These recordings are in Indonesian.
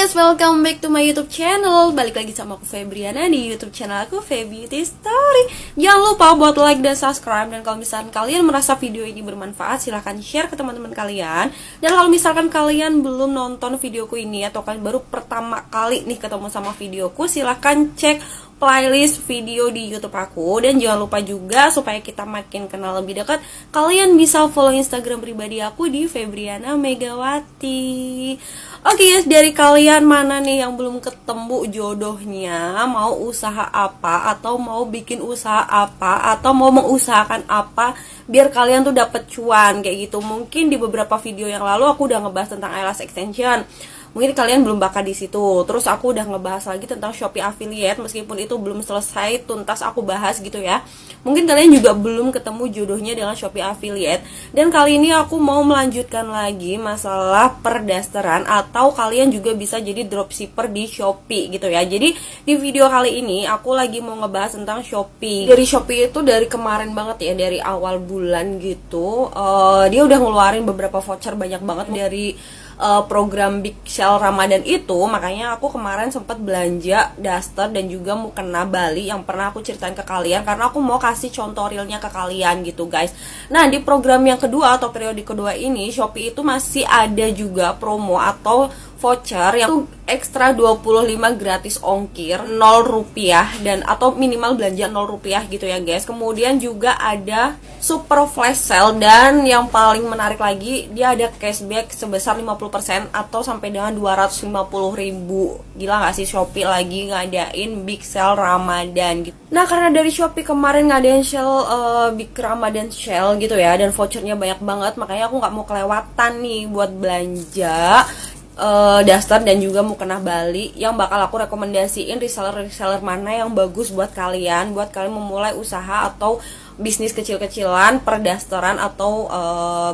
guys, welcome back to my YouTube channel. Balik lagi sama aku Febriana di YouTube channel aku Feby Beauty Story. Jangan lupa buat like dan subscribe. Dan kalau misalkan kalian merasa video ini bermanfaat, silahkan share ke teman-teman kalian. Dan kalau misalkan kalian belum nonton videoku ini atau kalian baru pertama kali nih ketemu sama videoku, silahkan cek playlist video di YouTube aku. Dan jangan lupa juga supaya kita makin kenal lebih dekat, kalian bisa follow Instagram pribadi aku di Febriana Megawati. Oke guys, dari kalian mana nih yang belum ketemu jodohnya, mau usaha apa, atau mau bikin usaha apa, atau mau mengusahakan apa biar kalian tuh dapet cuan kayak gitu. Mungkin di beberapa video yang lalu aku udah ngebahas tentang eyelash extension. Mungkin kalian belum bakat di situ. Terus aku udah ngebahas lagi tentang Shopee affiliate, meskipun itu belum selesai tuntas aku bahas gitu ya. Mungkin kalian juga belum ketemu jodohnya dengan Shopee affiliate. Dan kali ini aku mau melanjutkan lagi masalah perdasteran, atau kalian juga bisa jadi dropshipper di Shopee gitu ya. Jadi di video kali ini aku lagi mau ngebahas tentang Shopee. Dari Shopee itu dari kemarin banget ya, dari awal bulan gitu. Dia udah ngeluarin beberapa voucher banyak banget dari program Big Sale Ramadan itu. Makanya aku kemarin sempat belanja daster dan juga mukena Bali yang pernah aku ceritain ke kalian, karena aku mau kasih contoh realnya ke kalian gitu guys. Nah, di program yang kedua atau periode kedua ini, Shopee itu masih ada juga promo atau voucher yang ekstra 25 gratis ongkir 0 rupiah, dan atau minimal belanja 0 rupiah gitu ya guys. Kemudian juga ada super flash sale, dan yang paling menarik lagi, dia ada cashback sebesar 50% atau sampai dengan 250.000. Gila gak sih, Shopee lagi ngadain big sale Ramadan gitu. Nah, karena dari Shopee kemarin ngadain sale big Ramadan sale gitu ya, dan vouchernya banyak banget, makanya aku gak mau kelewatan nih buat belanja daster dan juga mukena Bali, yang bakal aku rekomendasiin reseller mana yang bagus buat kalian memulai usaha atau bisnis kecil-kecilan, perdasteran atau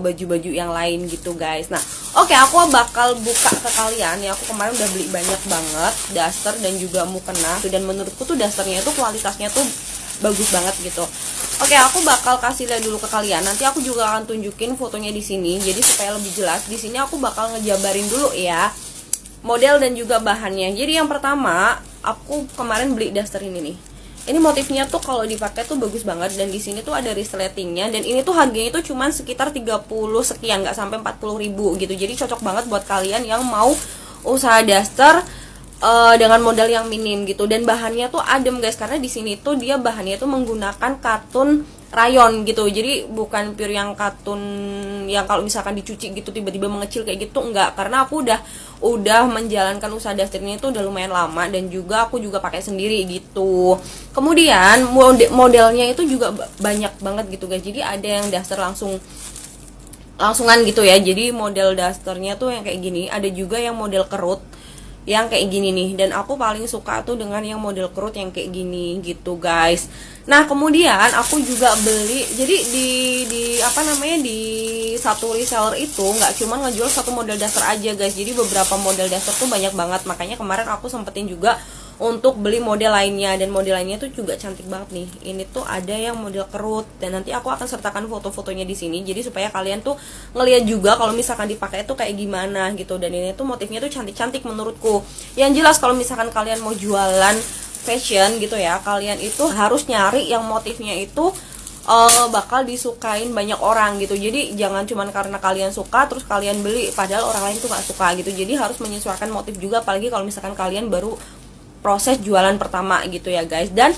baju-baju yang lain gitu guys. Nah, oke, aku bakal buka ke kalian ya. Aku kemarin udah beli banyak banget daster dan juga mukena, dan menurutku tuh dasternya itu kualitasnya tuh bagus banget gitu. Oke, aku bakal kasih lihat dulu ke kalian. Nanti aku juga akan tunjukin fotonya di sini. Jadi supaya lebih jelas, di sini aku bakal ngejabarin dulu ya model dan juga bahannya. Jadi yang pertama, aku kemarin beli daster ini nih. Ini motifnya tuh kalau dipakai tuh bagus banget, dan di sini tuh ada resletingnya, dan ini tuh harganya tuh cuman sekitar 30 sekian, nggak sampai 40.000 gitu. Jadi cocok banget buat kalian yang mau usaha daster dengan modal yang minim gitu. Dan bahannya tuh adem guys, karena di sini tuh dia bahannya tuh menggunakan katun rayon gitu. Jadi bukan pure yang katun yang kalau misalkan dicuci gitu tiba-tiba mengecil kayak gitu, enggak. Karena aku udah menjalankan usaha daster ini tuh udah lumayan lama, dan juga aku juga pakai sendiri gitu. Kemudian modelnya itu juga banyak banget gitu guys. Jadi ada yang daster langsungan gitu ya. Jadi model dasternya tuh yang kayak gini, ada juga yang model kerut yang kayak gini nih, dan aku paling suka tuh dengan yang model kerut yang kayak gini gitu guys. Nah, kemudian aku juga beli, jadi di apa namanya, di satu reseller itu nggak cuma ngejual satu model daster aja guys. Jadi beberapa model daster tuh banyak banget, makanya kemarin aku sempetin juga untuk beli model lainnya, dan model lainnya tuh juga cantik banget nih. Ini tuh ada yang model kerut, dan nanti aku akan sertakan foto-fotonya di sini. Jadi supaya kalian tuh ngeliat juga kalau misalkan dipakai tuh kayak gimana gitu. Dan ini tuh motifnya tuh cantik-cantik menurutku. Yang jelas kalau misalkan kalian mau jualan fashion gitu ya, kalian itu harus nyari yang motifnya itu bakal disukain banyak orang gitu. Jadi jangan cuman karena kalian suka terus kalian beli, padahal orang lain tuh gak suka gitu. Jadi harus menyesuaikan motif juga, apalagi kalau misalkan kalian baru proses jualan pertama gitu ya guys. Dan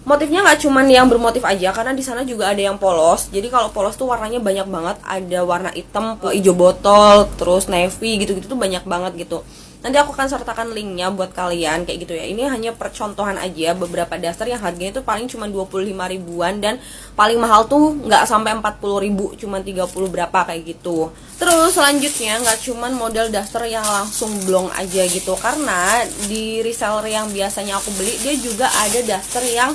motifnya nggak cuman yang bermotif aja, karena di sana juga ada yang polos. Jadi kalau polos tuh warnanya banyak banget, ada warna hitam, hijau botol, terus navy gitu-gitu tuh banyak banget gitu. Nanti aku akan sertakan linknya buat kalian kayak gitu ya. Ini hanya percontohan aja beberapa daster yang harganya itu paling cuma 25 ribuan, dan paling mahal tuh nggak sampai 40 ribu, cuma 30 berapa kayak gitu. Terus selanjutnya nggak cuman model daster yang langsung blong aja gitu, karena di reseller yang biasanya aku beli, dia juga ada daster yang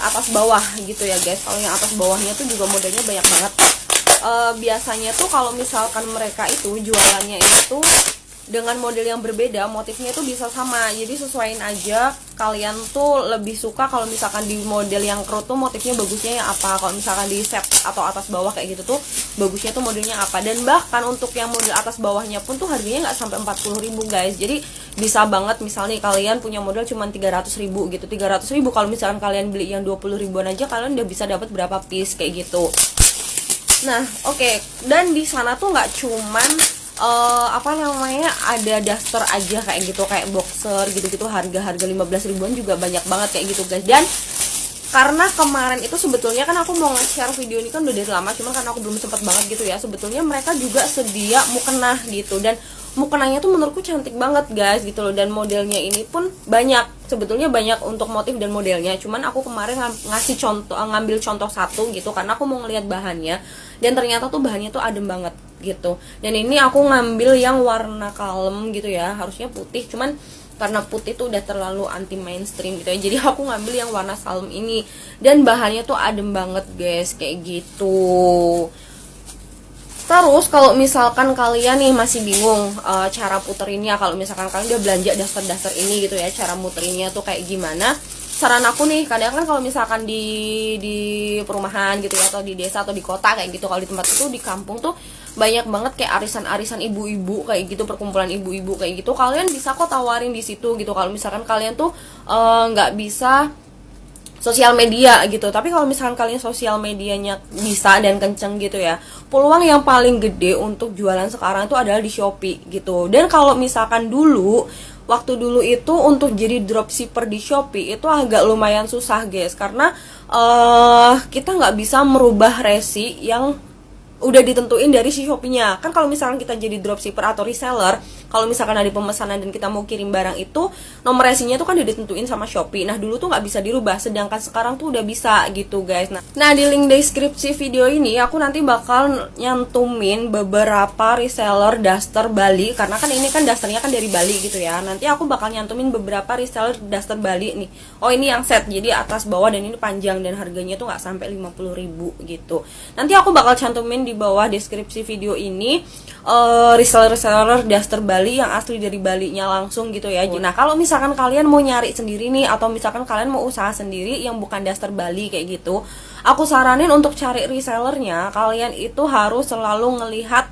atas bawah gitu ya guys. Kalau yang atas bawahnya tuh juga modelnya banyak banget. Biasanya tuh kalau misalkan mereka itu jualannya itu dengan model yang berbeda, motifnya itu bisa sama. Jadi sesuaiin aja kalian tuh lebih suka kalau misalkan di model yang crowd tuh motifnya bagusnya yang apa, kalau misalkan di set atau atas bawah kayak gitu tuh bagusnya tuh modelnya apa. Dan bahkan untuk yang model atas bawahnya pun tuh harganya nggak sampai 40.000 guys. Jadi bisa banget misalnya kalian punya model cuma 300.000 gitu, 300.000 kalau misalkan kalian beli yang 20 ribuan aja kalian udah bisa dapat berapa piece kayak gitu. Nah, oke. Dan di sana tuh nggak cuman apa namanya, ada daster aja kayak gitu, kayak boxer gitu-gitu, harga-harga 15 ribuan juga banyak banget kayak gitu guys. Dan karena kemarin itu sebetulnya kan aku mau nge-share video ini kan udah dari lama, cuman karena aku belum sempat banget gitu ya. Sebetulnya mereka juga sedia mukena gitu, dan mukenanya tuh menurutku cantik banget guys gitu loh. Dan modelnya ini pun banyak, sebetulnya banyak untuk motif dan modelnya. Cuman aku kemarin ngambil contoh satu gitu karena aku mau ngeliat bahannya, dan ternyata tuh bahannya tuh adem banget gitu. Dan ini aku ngambil yang warna kalem gitu ya, harusnya putih, cuman karena putih tuh udah terlalu anti mainstream gitu ya, jadi aku ngambil yang warna salem ini. Dan bahannya tuh adem banget guys kayak gitu. Terus kalau misalkan kalian nih masih bingung cara puterinnya, kalau misalkan kalian udah belanja daster-daster ini gitu ya, cara muterinnya tuh kayak gimana, saran aku nih, kadang kan kalau misalkan di perumahan gitu ya, atau di desa atau di kota kayak gitu, kalau di tempat itu di kampung tuh banyak banget kayak arisan-arisan ibu-ibu kayak gitu, perkumpulan ibu-ibu kayak gitu, kalian bisa kok tawarin di situ gitu. Kalau misalkan kalian tuh nggak bisa sosial media gitu, tapi kalau misalkan kalian sosial medianya bisa dan kenceng gitu ya, peluang yang paling gede untuk jualan sekarang itu adalah di Shopee gitu. Dan kalau misalkan waktu dulu itu untuk jadi dropshipper di Shopee itu agak lumayan susah guys, karena kita nggak bisa merubah resi yang udah ditentuin dari si Shopee-nya. Kan kalau misalkan kita jadi dropshipper atau reseller, kalau misalkan ada pemesanan dan kita mau kirim barang itu, nomor resinya tuh kan udah ditentuin sama Shopee. Nah, dulu tuh nggak bisa dirubah, sedangkan sekarang tuh udah bisa gitu guys. Nah, di link deskripsi video ini aku nanti bakal nyantumin beberapa reseller daster Bali, karena kan ini kan dasternya kan dari Bali gitu ya. Nanti aku bakal nyantumin beberapa reseller daster Bali nih. Oh, ini yang set, jadi atas bawah dan ini panjang, dan harganya tuh nggak sampai 50.000 gitu. Nanti aku bakal cantumin di bawah deskripsi video ini reseller daster Bali yang asli dari Balinya langsung gitu ya. Nah, kalau misalkan kalian mau nyari sendiri nih, atau misalkan kalian mau usaha sendiri yang bukan daster Bali kayak gitu, aku saranin untuk cari resellernya, kalian itu harus selalu ngelihat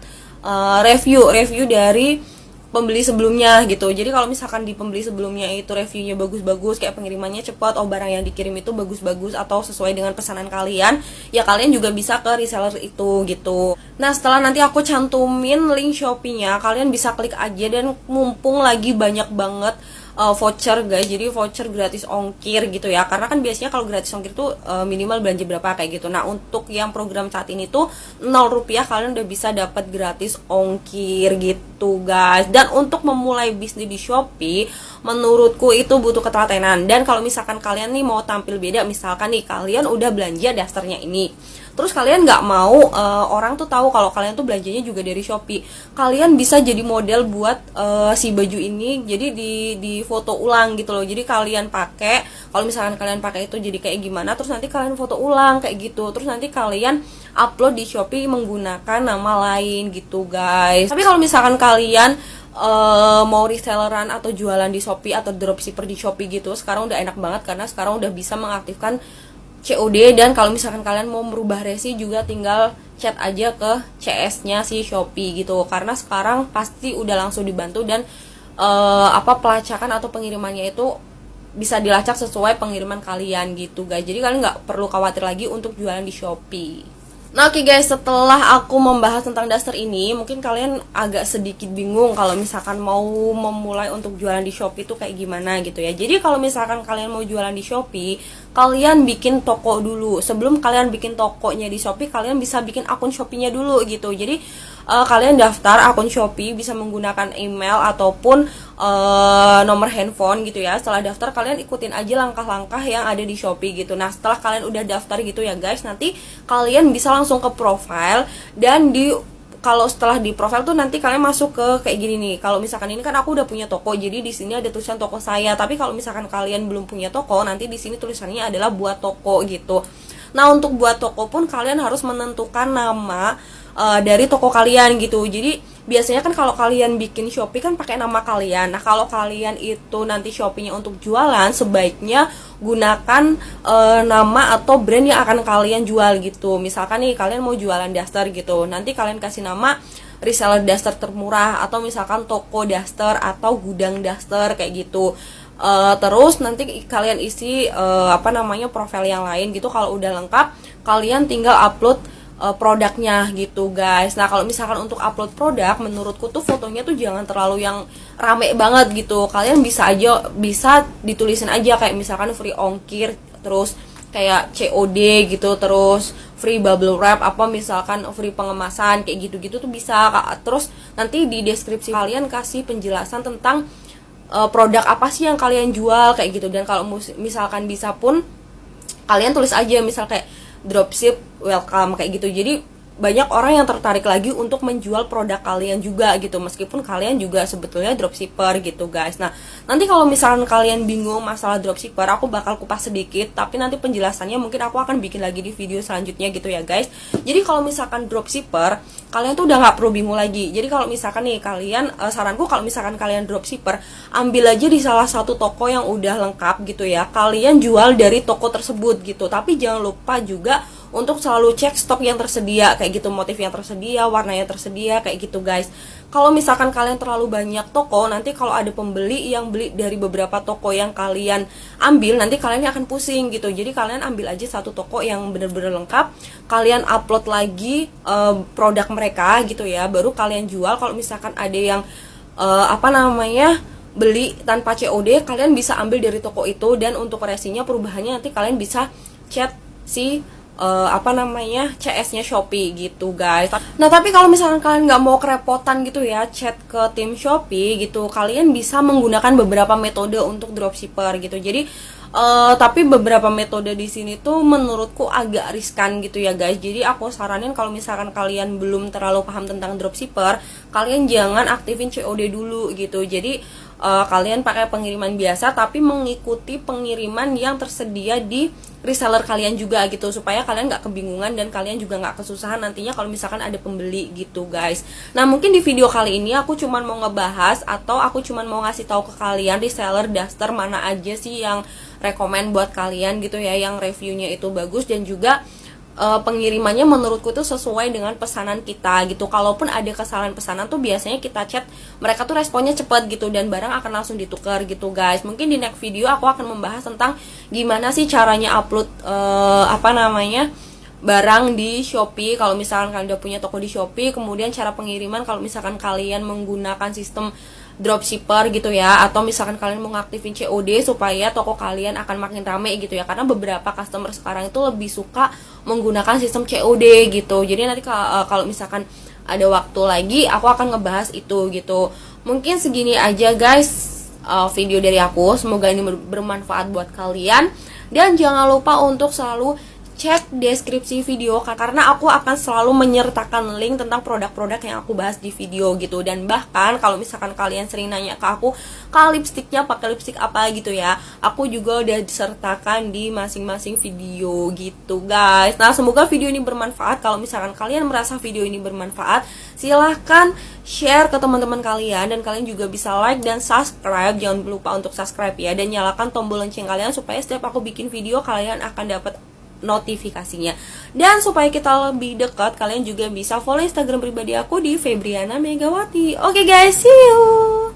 review dari pembeli sebelumnya gitu. Jadi kalau misalkan di pembeli sebelumnya itu reviewnya bagus-bagus, kayak pengirimannya cepat, barang yang dikirim itu bagus-bagus atau sesuai dengan pesanan kalian, ya kalian juga bisa ke reseller itu gitu. Nah, setelah nanti aku cantumin link Shopee-nya, kalian bisa klik aja. Dan mumpung lagi banyak banget voucher guys, jadi voucher gratis ongkir gitu ya, karena kan biasanya kalau gratis ongkir tuh minimal belanja berapa kayak gitu. Nah, untuk yang program saat ini tuh 0 rupiah kalian udah bisa dapat gratis ongkir gitu guys. Dan untuk memulai bisnis di Shopee, menurutku itu butuh ketelatenan. Dan kalau misalkan kalian nih mau tampil beda, misalkan nih kalian udah belanja dasternya ini, terus kalian nggak mau orang tuh tahu kalau kalian tuh belanjanya juga dari Shopee, kalian bisa jadi model buat si baju ini, jadi di foto ulang gitu loh. Jadi kalian pakai, kalau misalkan kalian pakai itu jadi kayak gimana, terus nanti kalian foto ulang kayak gitu, terus nanti kalian upload di Shopee menggunakan nama lain gitu guys. Tapi kalau misalkan kalian mau reselleran atau jualan di Shopee atau dropshipper di Shopee gitu, sekarang udah enak banget karena sekarang udah bisa mengaktifkan COD. Dan kalau misalkan kalian mau merubah resi juga tinggal chat aja ke CS-nya si Shopee gitu, karena sekarang pasti udah langsung dibantu. Dan pelacakan atau pengirimannya itu bisa dilacak sesuai pengiriman kalian gitu guys. Jadi kalian nggak perlu khawatir lagi untuk jualan di Shopee. Nah, oke guys, setelah aku membahas tentang daster ini, mungkin kalian agak sedikit bingung kalau misalkan mau memulai untuk jualan di Shopee itu kayak gimana gitu ya. Jadi kalau misalkan kalian mau jualan di Shopee, kalian bikin toko dulu. Sebelum kalian bikin tokonya di Shopee, kalian bisa bikin akun Shopee-nya dulu gitu. Jadi kalian daftar akun Shopee bisa menggunakan email ataupun nomor handphone gitu ya. Setelah daftar, kalian ikutin aja langkah-langkah yang ada di Shopee gitu. Nah, setelah kalian udah daftar gitu ya guys, nanti kalian bisa langsung ke profile. Dan kalau setelah di profile tuh nanti kalian masuk ke kayak gini nih. Kalau misalkan ini kan aku udah punya toko, jadi di sini ada tulisan toko saya. Tapi kalau misalkan kalian belum punya toko, nanti di sini tulisannya adalah buat toko gitu. Nah, untuk buat toko pun kalian harus menentukan nama dari toko kalian gitu. Jadi biasanya kan kalau kalian bikin Shopee kan pakai nama kalian. Nah, kalau kalian itu nanti Shopee-nya untuk jualan, sebaiknya gunakan nama atau brand yang akan kalian jual gitu. Misalkan nih kalian mau jualan daster gitu, nanti kalian kasih nama reseller daster termurah, atau misalkan toko daster atau gudang daster kayak gitu. Terus nanti kalian isi profil yang lain gitu. Kalau udah lengkap, kalian tinggal upload produknya gitu guys. Nah, kalau misalkan untuk upload produk, menurutku tuh fotonya tuh jangan terlalu yang rame banget gitu. Kalian bisa ditulisin aja kayak misalkan free ongkir, terus kayak COD gitu, terus free bubble wrap, apa misalkan free pengemasan kayak gitu-gitu tuh bisa. Terus nanti di deskripsi kalian kasih penjelasan tentang produk apa sih yang kalian jual kayak gitu. Dan kalau misalkan bisa pun kalian tulis aja misal kayak dropship welcome kayak gitu. Jadi banyak orang yang tertarik lagi untuk menjual produk kalian juga gitu, meskipun kalian juga sebetulnya dropshipper gitu guys. Nah, nanti kalau misalkan kalian bingung masalah dropshipper, aku bakal kupas sedikit, tapi nanti penjelasannya mungkin aku akan bikin lagi di video selanjutnya gitu ya guys. Jadi kalau misalkan dropshipper, kalian tuh udah nggak perlu bingung lagi. Jadi kalau misalkan nih kalian, saranku kalau misalkan kalian dropshipper, ambil aja di salah satu toko yang udah lengkap gitu ya, kalian jual dari toko tersebut gitu. Tapi jangan lupa juga untuk selalu cek stok yang tersedia kayak gitu, motif yang tersedia, warnanya tersedia kayak gitu guys. Kalau misalkan kalian terlalu banyak toko, nanti kalau ada pembeli yang beli dari beberapa toko yang kalian ambil, nanti kalian akan pusing gitu. Jadi kalian ambil aja satu toko yang bener-bener lengkap, kalian upload lagi produk mereka gitu ya, baru kalian jual. Kalau misalkan ada yang beli tanpa COD, kalian bisa ambil dari toko itu. Dan untuk resinya, perubahannya nanti kalian bisa chat si CS-nya Shopee gitu guys. Nah, tapi kalau misalkan kalian nggak mau kerepotan gitu ya chat ke tim Shopee gitu, kalian bisa menggunakan beberapa metode untuk dropshipper gitu. Jadi tapi beberapa metode di sini tuh menurutku agak riskan gitu ya guys. Jadi aku saranin kalau misalkan kalian belum terlalu paham tentang dropshipper, kalian jangan aktifin COD dulu gitu. Jadi kalian pakai pengiriman biasa, tapi mengikuti pengiriman yang tersedia di reseller kalian juga gitu, supaya kalian nggak kebingungan dan kalian juga nggak kesusahan nantinya kalau misalkan ada pembeli gitu guys. Nah, mungkin di video kali ini aku cuman mau ngebahas, atau aku cuman mau ngasih tahu ke kalian reseller daster mana aja sih yang rekomend buat kalian gitu ya, yang reviewnya itu bagus dan juga pengirimannya menurutku tuh sesuai dengan pesanan kita gitu. Kalaupun ada kesalahan pesanan tuh biasanya kita chat, mereka tuh responnya cepat gitu, dan barang akan langsung ditukar gitu guys. Mungkin di next video aku akan membahas tentang gimana sih caranya upload barang di Shopee kalau misalkan kalian udah punya toko di Shopee. Kemudian cara pengiriman kalau misalkan kalian menggunakan sistem dropshipper gitu ya, atau misalkan kalian mau ngaktifin COD supaya toko kalian akan makin rame gitu ya, karena beberapa customer sekarang itu lebih suka menggunakan sistem COD gitu. Jadi nanti kalau misalkan ada waktu lagi aku akan ngebahas itu gitu. Mungkin segini aja guys video dari aku, semoga ini bermanfaat buat kalian, dan jangan lupa untuk selalu cek deskripsi video karena aku akan selalu menyertakan link tentang produk-produk yang aku bahas di video gitu. Dan bahkan kalau misalkan kalian sering nanya ke aku, kalau lipstiknya pakai lipstik apa gitu ya, aku juga udah disertakan di masing-masing video gitu guys. Nah, semoga video ini bermanfaat. Kalau misalkan kalian merasa video ini bermanfaat, silahkan share ke teman-teman kalian, dan kalian juga bisa like dan subscribe. Jangan lupa untuk subscribe ya, dan nyalakan tombol lonceng kalian supaya setiap aku bikin video kalian akan dapat notifikasinya. Dan supaya kita lebih dekat, kalian juga bisa follow Instagram pribadi aku di Febriana Megawati. Oke guys, see you.